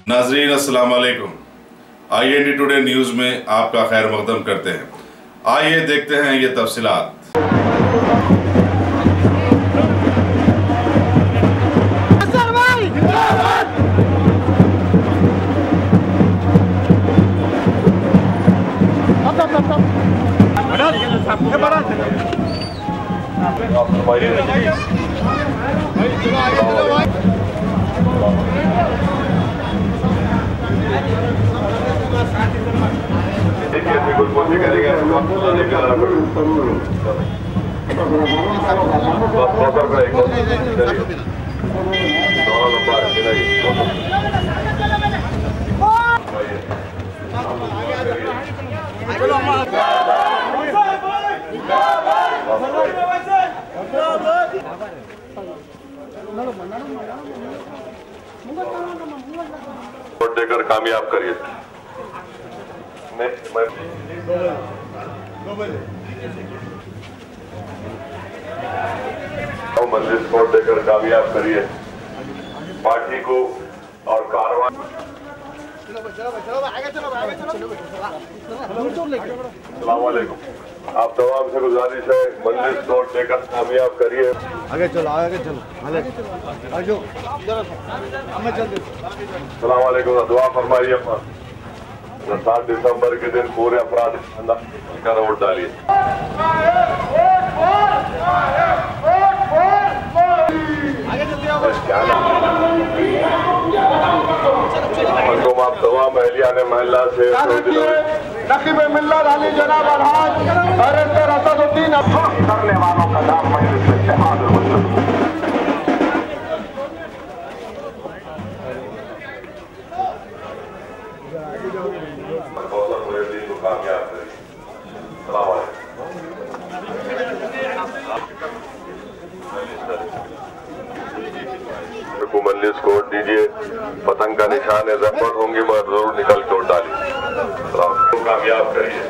नाजरीन अस्सलाम वालेकुम। IND टुडे न्यूज़ में आपका खैर मकदम करते हैं। आइए देखते हैं ये तफसीलात। वोट देकर कामयाब करिए। मजलिस वोट देकर कामयाब करिए पार्टी को और कारवां। अस्सलामुअलैकुम। आप तमाम से गुजारिश है मजलिस वोट देकर कामयाब करिए। आगे चलो, आगे चलो, आगे अस्सलामुअलैकुम। दुआ फरमाइए। 7 दिसंबर के दिन पूरे अफराद का वोट डालिए। आप तमाम अहलियाने महिला से नकीब मिल्लत अली जनाब अलहाज डायरेक्टर असदुद्दीन करने वालों का नाम मजलिस में इत्तेहाद कामयाब करिए। मजलिस को वोट दीजिए। पतंग का निशान है, जफर होंगे मगर जरूर निकल के वोट डालिए। कामयाब करिए।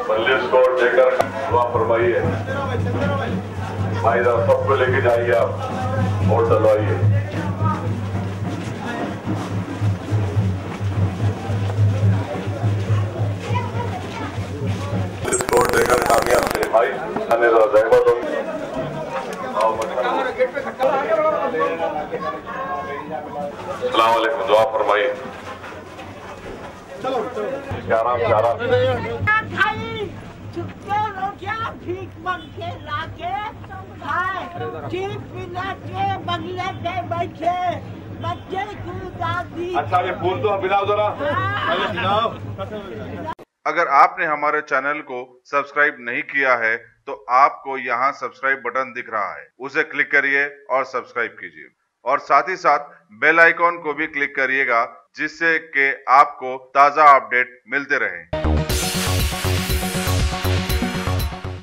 मजलिस को वोट देकर दुआ फरमाइए। भाई सबको लेके जाइए, आप वोट डलवाइए। वोट देकर कामयाब करिए भाई। जहमत होंगी। अस्सलामुअलैकुम। दुआ फरमाइए। आराम से आराम अच्छा, ये फूल तो बिलाओ जरा। अगर आपने हमारे चैनल को सब्सक्राइब नहीं किया है तो आपको यहाँ सब्सक्राइब बटन दिख रहा है, उसे क्लिक करिए और सब्सक्राइब कीजिए और साथ ही साथ बेल आइकॉन को भी क्लिक करिएगा जिससे कि आपको ताज़ा अपडेट मिलते रहें।